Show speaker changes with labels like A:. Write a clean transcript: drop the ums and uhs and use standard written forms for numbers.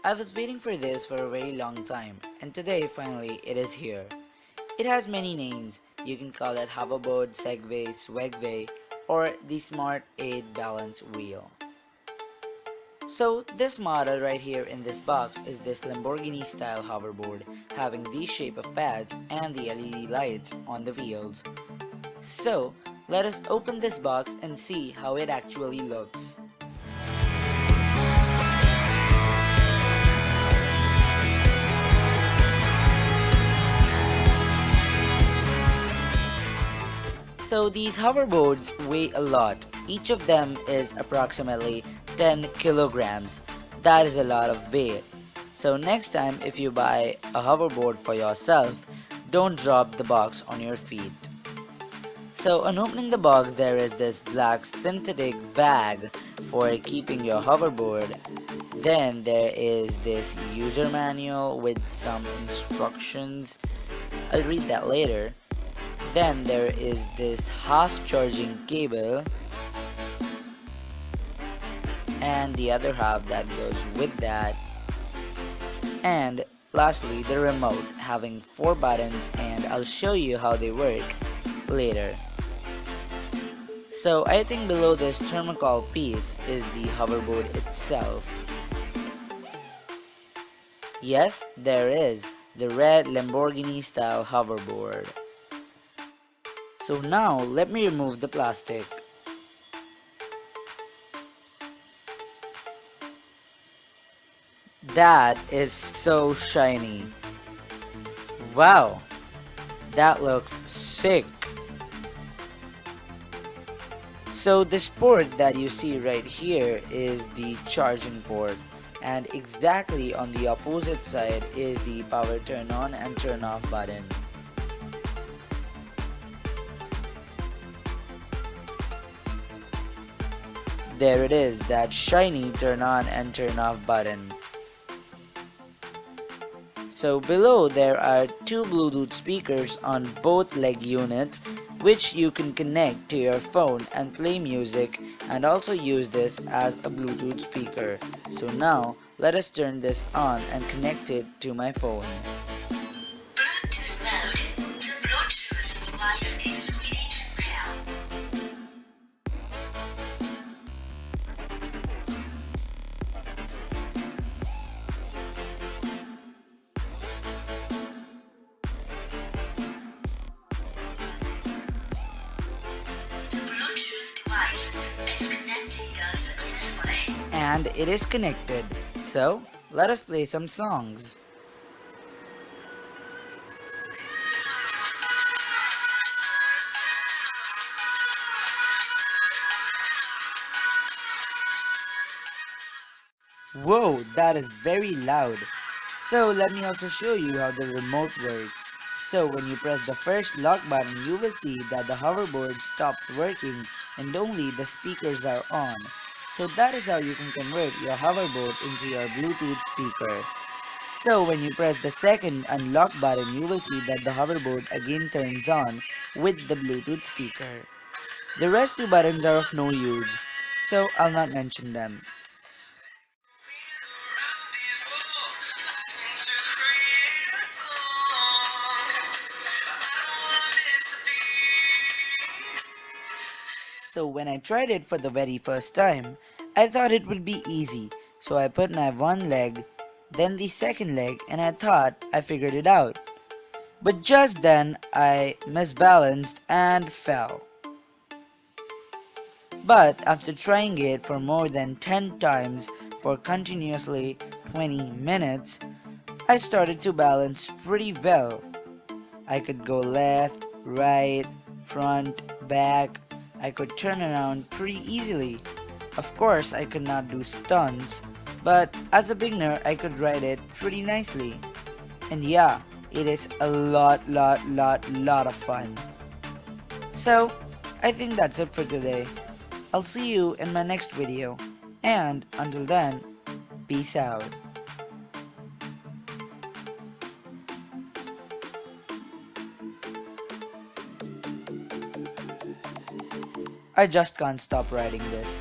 A: I was waiting for this for a very long time, and today finally it is here. It has many names. You can call it hoverboard, segway, swagway, or the Smart 8 balance wheel. So this model right here in this box is this Lamborghini style hoverboard having the shape of pads and the LED lights on the wheels. So let us open this box and see how it actually looks. So these hoverboards weigh a lot. Each of them is approximately 10 kilograms. That is a lot of weight. So next time if you buy a hoverboard for yourself, don't drop the box on your feet. So on opening the box, there is this black synthetic bag for keeping your hoverboard. Then there is this user manual with some instructions. I'll read that later. Then there is this half charging cable and the other half that goes with that. And lastly, the remote having 4 buttons, and I'll show you how they work later. So I think below this thermocol piece is the hoverboard itself. Yes, there is the red Lamborghini style hoverboard. So now let me remove the plastic. That is so shiny. Wow, that looks sick. So this port that you see right here is the charging port, and exactly on the opposite side is the power turn on and turn off button. There it is, that shiny turn on and turn off button. So below there are 2 Bluetooth speakers on both leg units, which you can connect to your phone and play music, and also use this as a Bluetooth speaker. So now let us turn this on and connect it to my phone.
B: Bluetooth mode. The Bluetooth device is ready to pair. The Bluetooth device is connected successfully.
A: And it is connected. So let us play some songs. Whoa, that is very loud. So let me also show you how the remote works. So when you press the first lock button, you will see that the hoverboard stops working and only the speakers are on. So that is how you can convert your hoverboard into your Bluetooth speaker. So when you press the second unlock button, you will see that the hoverboard again turns on with the Bluetooth speaker. The rest 2 buttons are of no use, so I'll not mention them. So when I tried it for the very first time, I thought it would be easy. So I put my one leg, then the second leg, and I thought I figured it out. But just then I misbalanced and fell. But after trying it for more than 10 times for continuously 20 minutes, I started to balance pretty well. I could go left, right, front, back. I could turn around pretty easily. Of course, I could not do stunts, but as a beginner, I could ride it pretty nicely. And yeah, it is a lot of fun. So, I think that's it for today. I'll see you in my next video. And until then, peace out. I just can't stop riding this.